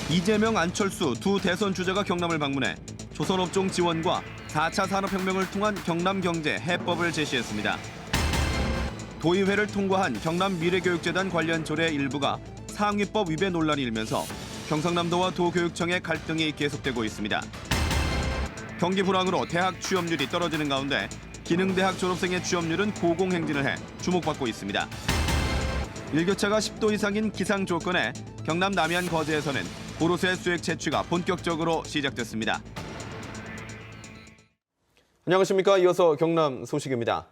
이재명, 안철수 두 대선 주자가 경남을 방문해 조선업종 지원과 4차 산업혁명을 통한 경남 경제 해법을 제시했습니다. 도의회를 통과한 경남 미래교육재단 관련 조례 일부가 상위법 위배 논란이 일면서 경상남도와 도교육청의 갈등이 계속되고 있습니다. 경기 불황으로 대학 취업률이 떨어지는 가운데 기능대학 졸업생의 취업률은 고공행진을 해 주목받고 있습니다. 일교차가 10도 이상인 기상 조건에 경남 남해안 거제에서는 보로새 수액 채취가 본격적으로 시작됐습니다. 안녕하십니까. 이어서 경남 소식입니다.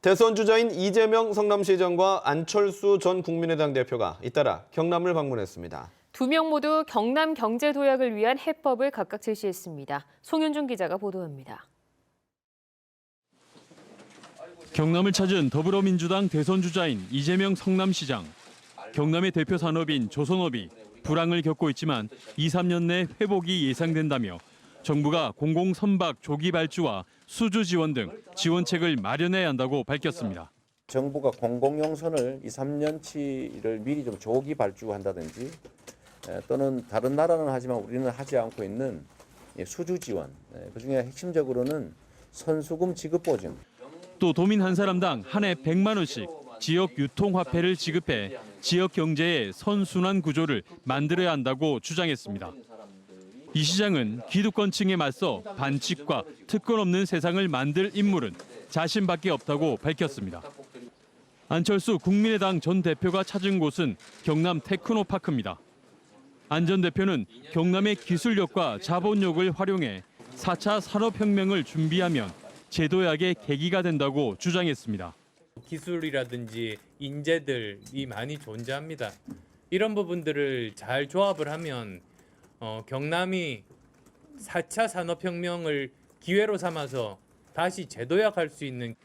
대선 주자인 이재명 성남시장과 안철수 전 국민의당 대표가 잇따라 경남을 방문했습니다. 두 명 모두 경남 경제 도약을 위한 해법을 각각 제시했습니다. 송윤준 기자가 보도합니다. 경남을 찾은 더불어민주당 대선 주자인 이재명 성남시장. 경남의 대표 산업인 조선업이 불황을 겪고 있지만 2, 3년 내 회복이 예상된다며 정부가 공공선박 조기 발주와 수주 지원 등 지원책을 마련해야 한다고 밝혔습니다. 정부가 공공용선을 2, 3년치를 미리 좀 조기 발주한다든지 또는 다른 나라는 하지만 우리는 하지 않고 있는 수주 지원, 그중에 핵심적으로는 선수금 지급 보증. 또 도민 한 사람당 한 해 100만 원씩 지역 유통화폐를 지급해 지역 경제의 선순환 구조를 만들어야 한다고 주장했습니다. 이 시장은 기득권층에 맞서 반칙과 특권 없는 세상을 만들 인물은 자신밖에 없다고 밝혔습니다. 안철수 국민의당 전 대표가 찾은 곳은 경남 테크노파크입니다. 안 전 대표는 경남의 기술력과 자본력을 활용해 4차 산업혁명을 준비하면 제도약의 계기가 된다고 주장했습니다. 기술이라든지 인재들이 많이 존재합니다. 이런 부분들을 잘 조합을 하면 경남이 4차 산업혁명을 기회로 삼아서 다시 재도약할 수 있는.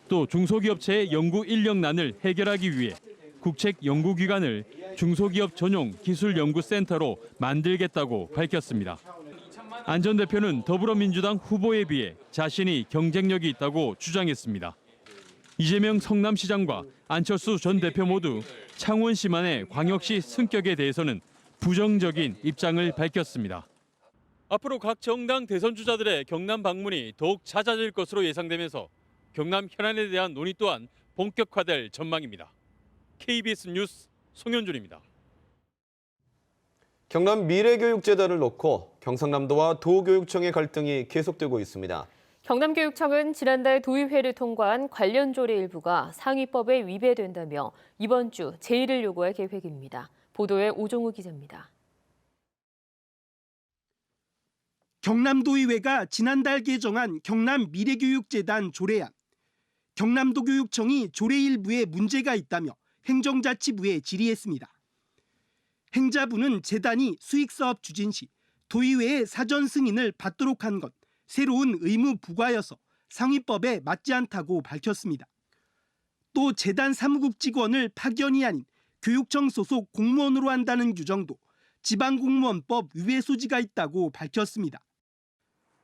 또 중소기업체의 연구 인력난을 해결하기 위해 국책연구기관을 중소기업 전용 기술연구센터로 만들겠다고 밝혔습니다. 안 전 대표는 더불어민주당 후보에 비해 자신이 경쟁력이 있다고 주장했습니다. 이재명 성남시장과 안철수 전 대표 모두 창원시만의 광역시 승격에 대해서는 부정적인 입장을 밝혔습니다. 앞으로 각 정당 대선 주자들의 경남 방문이 더욱 잦아질 것으로 예상되면서 경남 현안에 대한 논의 또한 본격화될 전망입니다. KBS 뉴스 송현준입니다. 경남 미래교육재단을 놓고 경상남도와 도교육청의 갈등이 계속되고 있습니다. 경남교육청은 지난달 도의회를 통과한 관련 조례 일부가 상위법에 위배된다며 이번 주 제의를 요구할 계획입니다. 보도에 오종우 기자입니다. 경남도의회가 지난달 개정한 경남 미래교육재단 조례안. 경남도교육청이 조례 일부에 문제가 있다며 행정자치부에 질의했습니다. 행자부는 재단이 수익사업 추진 시 도의회의 사전 승인을 받도록 한 것 새로운 의무 부과여서 상위법에 맞지 않다고 밝혔습니다. 또 재단 사무국 직원을 파견이 아닌 교육청 소속 공무원으로 한다는 규정도 지방공무원법 위배 소지가 있다고 밝혔습니다.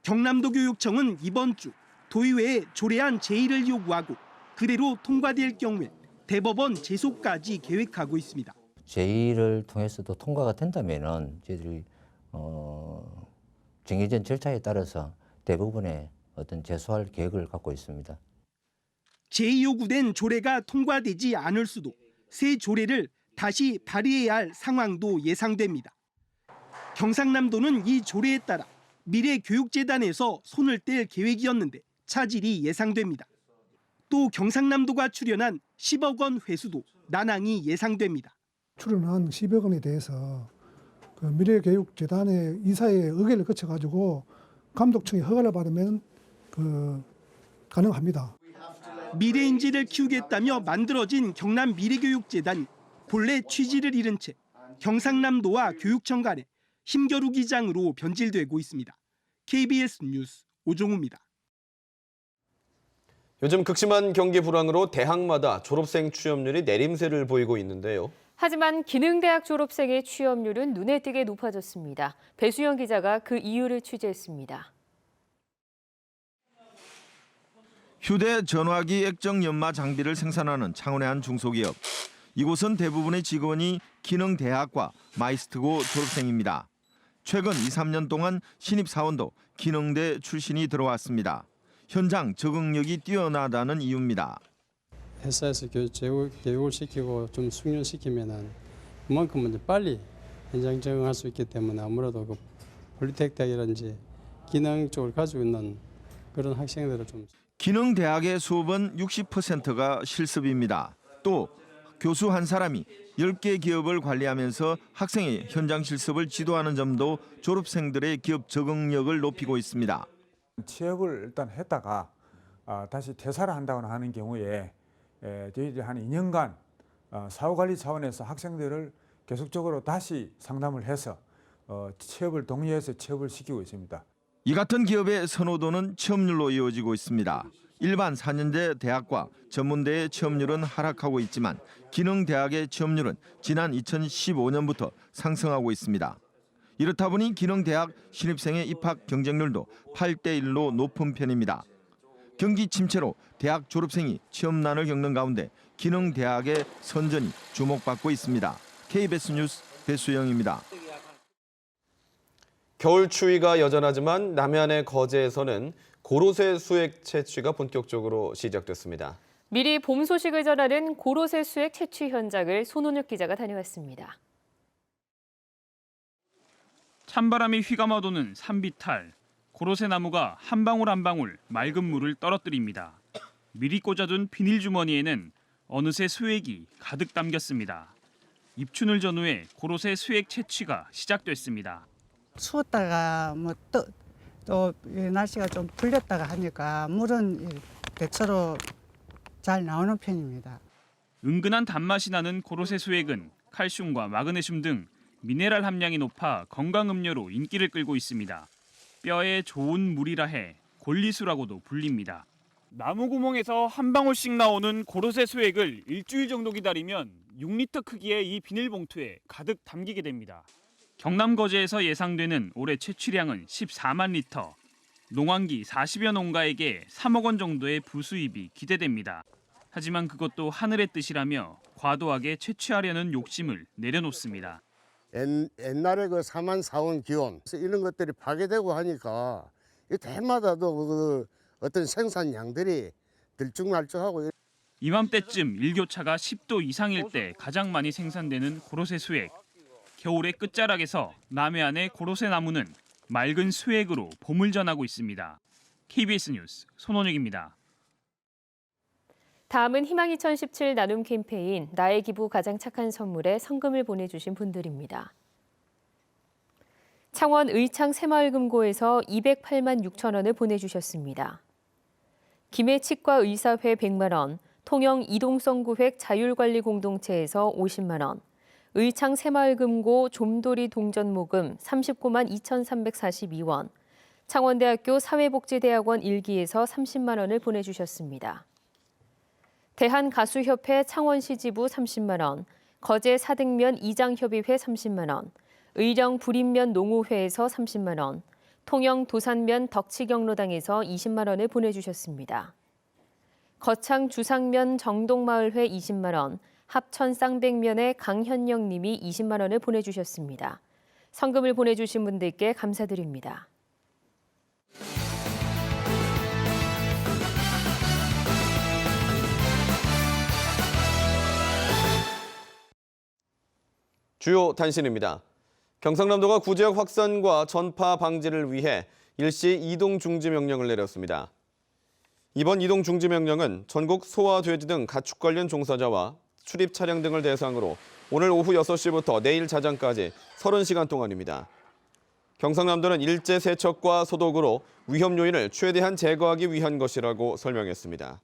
경남도교육청은 이번 주 도의회에 조례안 제의를 요구하고 그대로 통과될 경우에 대법원 제소까지 계획하고 있습니다. 제의를 통해서도 통과가 된다면은 저희들이 정해진 절차에 따라서 대부분의 어떤 제소할 계획을 갖고 있습니다. 제의 요구된 조례가 통과되지 않을 수도 새 조례를 다시 발의해야 할 상황도 예상됩니다. 경상남도는 이 조례에 따라 미래교육재단에서 손을 뗄 계획이었는데 차질이 예상됩니다. 또 경상남도가 출연한 10억 원 회수도 난항이 예상됩니다. 출연한 10억 원에 대해서 그 미래교육재단의 이사의 의결을 거쳐가지고 감독청의 허가를 받으면 가능합니다. 미래인재를 키우겠다며 만들어진 경남 미래교육재단이 본래 취지를 잃은 채 경상남도와 교육청 간의 힘겨루기 장으로 변질되고 있습니다. KBS 뉴스 오종우입니다. 요즘 극심한 경기 불황으로 대학마다 졸업생 취업률이 내림세를 보이고 있는데요. 하지만 기능대학 졸업생의 취업률은 눈에 띄게 높아졌습니다. 배수영 기자가 그 이유를 취재했습니다. 휴대전화기 액정 연마 장비를 생산하는 창원의 한 중소기업. 이곳은 대부분의 직원이 기능대학과 마이스트고 졸업생입니다. 최근 2, 3년 동안 신입사원도 기능대 출신이 들어왔습니다. 현장 적응력이 뛰어나다는 이유입니다. 회사에서 교육을 시키고 좀 숙련시키면은 그만큼 이제 빨리 현장 적응할 수 있기 때문에 아무래도 그 폴리텍 대학이라든지 기능 쪽을 가지고 있는 그런 학생들을 좀 기능대학의 수업은 60%가 실습입니다. 또 교수 한 사람이 10개 기업을 관리하면서 학생의 현장 실습을 지도하는 점도 졸업생들의 기업 적응력을 높이고 있습니다. 취업을 일단 했다가 다시 퇴사를 한다거나 하는 경우에 저희들이 한 2년간 사후관리 차원에서 학생들을 계속적으로 다시 상담을 해서 취업을 독려해서 취업을 시키고 있습니다. 이 같은 기업의 선호도는 취업률로 이어지고 있습니다. 일반 4년제 대학과 전문대의 취업률은 하락하고 있지만 기능대학의 취업률은 지난 2015년부터 상승하고 있습니다. 이렇다 보니 기능대학 신입생의 입학 경쟁률도 8대1로 높은 편입니다. 경기 침체로 대학 졸업생이 취업난을 겪는 가운데 기능대학의 선전이 주목받고 있습니다. KBS 뉴스 배수영입니다. 겨울 추위가 여전하지만 남해안의 거제에서는 고로쇠 수액 채취가 본격적으로 시작됐습니다. 미리 봄 소식을 전하는 고로쇠 수액 채취 현장을 손원혁 기자가 다녀왔습니다. 찬바람이 휘감아도는 산비탈. 고로쇠 나무가 한 방울 한 방울 맑은 물을 떨어뜨립니다. 미리 꽂아둔 비닐 주머니에는 어느새 수액이 가득 담겼습니다. 입춘을 전후해 고로쇠 수액 채취가 시작됐습니다. 추웠다가 또 날씨가 좀 풀렸다가 하니까 물은 대체로 잘 나오는 편입니다. 은근한 단맛이 나는 고로쇠 수액은 칼슘과 마그네슘 등 미네랄 함량이 높아 건강음료로 인기를 끌고 있습니다. 뼈에 좋은 물이라 해 골리수라고도 불립니다. 나무 구멍에서 한 방울씩 나오는 고로쇠 수액을 일주일 정도 기다리면 6리터 크기의 이 비닐봉투에 가득 담기게 됩니다. 경남 거제에서 예상되는 올해 채취량은 14만 리터. 농한기 40여 농가에게 3억 원 정도의 부수입이 기대됩니다. 하지만 그것도 하늘의 뜻이라며 과도하게 채취하려는 욕심을 내려놓습니다. 옛날에 그 4만 4원 기온 이런 것들이 파괴되고 하니까 해마다도 그 어떤 생산량들이 들쭉날쭉하고. 이맘때쯤 일교차가 10도 이상일 때 가장 많이 생산되는 고로쇠 수액. 겨울의 끝자락에서 남해안의 고로쇠 나무는 맑은 수액으로 봄을 전하고 있습니다. KBS 뉴스 손원혁입니다. 다음은 희망 2017 나눔 캠페인 나의 기부 가장 착한 선물에 성금을 보내주신 분들입니다. 창원 의창 새마을금고에서 208만 6천 원을 보내주셨습니다. 김해치과의사회 100만 원, 통영 이동성구획 자율관리공동체에서 50만 원, 의창 새마을금고 좀돌이 동전모금 39만 2,342원, 창원대학교 사회복지대학원 1기에서 30만 원을 보내주셨습니다. 대한가수협회 창원시 지부 30만 원, 거제 사등면 이장협의회 30만 원, 의령 불인면 농우회에서 30만 원, 통영 도산면 덕치경로당에서 20만 원을 보내주셨습니다. 거창 주상면 정동마을회 20만 원, 합천 쌍백면의 강현영 님이 20만 원을 보내주셨습니다. 성금을 보내주신 분들께 감사드립니다. 주요 단신입니다. 경상남도가 구제역 확산과 전파 방지를 위해 일시 이동 중지 명령을 내렸습니다. 이번 이동 중지 명령은 전국 소와 돼지 등 가축 관련 종사자와 출입 차량 등을 대상으로 오늘 오후 6시부터 내일 자정까지 30시간 동안입니다. 경상남도는 일제 세척과 소독으로 위험 요인을 최대한 제거하기 위한 것이라고 설명했습니다.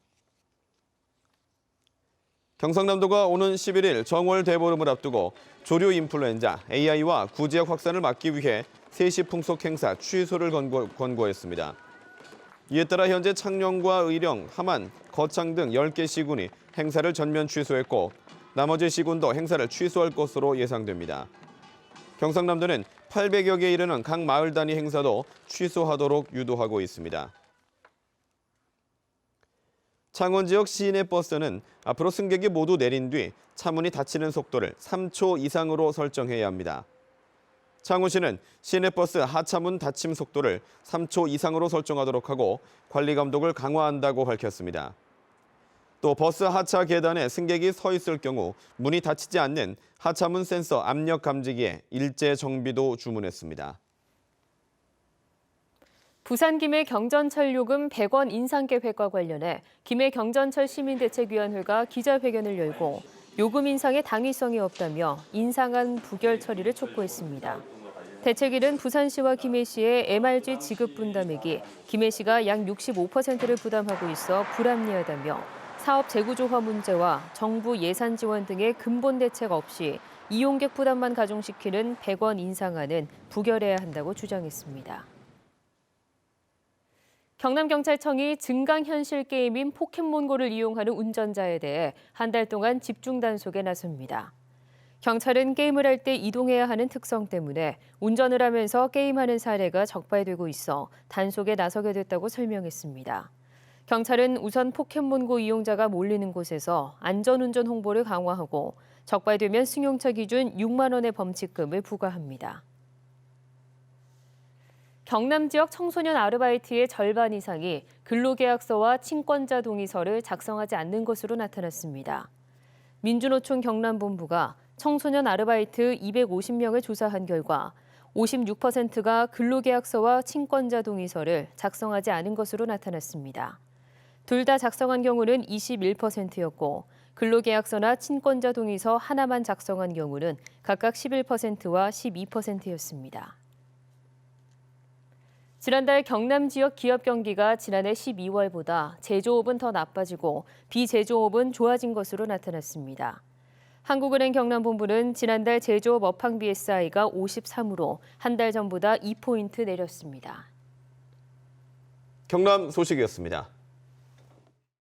경상남도가 오는 11일 정월 대보름을 앞두고 조류 인플루엔자, AI와 구제역 확산을 막기 위해 세시 풍속 행사 취소를 권고했습니다. 이에 따라 현재 창녕과 의령, 함안, 거창 등 10개 시군이 행사를 전면 취소했고 나머지 시군도 행사를 취소할 것으로 예상됩니다. 경상남도는 800여 개에 이르는 각 마을 단위 행사도 취소하도록 유도하고 있습니다. 창원 지역 시내 버스는 앞으로 승객이 모두 내린 뒤 차문이 닫히는 속도를 3초 이상으로 설정해야 합니다. 창원시는 시내버스 하차문 닫힘 속도를 3초 이상으로 설정하도록 하고 관리 감독을 강화한다고 밝혔습니다. 또 버스 하차 계단에 승객이 서 있을 경우 문이 닫히지 않는 하차문 센서 압력 감지기에 일제 정비도 주문했습니다. 부산 김해 경전철 요금 100원 인상 계획과 관련해 김해 경전철 시민대책위원회가 기자회견을 열고 요금 인상에 당위성이 없다며 인상안 부결 처리를 촉구했습니다. 대책위는 부산시와 김해시의 MRG 지급 분담액이 김해시가 약 65%를 부담하고 있어 불합리하다며 사업 재구조화 문제와 정부 예산 지원 등의 근본 대책 없이 이용객 부담만 가중시키는 100원 인상안은 부결해야 한다고 주장했습니다. 경남경찰청이 증강현실 게임인 포켓몬고를 이용하는 운전자에 대해 한 달 동안 집중 단속에 나섭니다. 경찰은 게임을 할 때 이동해야 하는 특성 때문에 운전을 하면서 게임하는 사례가 적발되고 있어 단속에 나서게 됐다고 설명했습니다. 경찰은 우선 포켓몬고 이용자가 몰리는 곳에서 안전운전 홍보를 강화하고 적발되면 승용차 기준 6만 원의 범칙금을 부과합니다. 경남 지역 청소년 아르바이트의 절반 이상이 근로계약서와 친권자 동의서를 작성하지 않는 것으로 나타났습니다. 민주노총 경남본부가 청소년 아르바이트 250명을 조사한 결과 56%가 근로계약서와 친권자 동의서를 작성하지 않은 것으로 나타났습니다. 둘 다 작성한 경우는 21%였고 근로계약서나 친권자 동의서 하나만 작성한 경우는 각각 11%와 12%였습니다. 지난달 경남 지역 기업 경기가 지난해 12월보다 제조업은 더 나빠지고 비제조업은 좋아진 것으로 나타났습니다. 한국은행 경남본부는 지난달 제조업 업황 BSI가 53으로 한 달 전보다 2포인트 내렸습니다. 경남 소식이었습니다.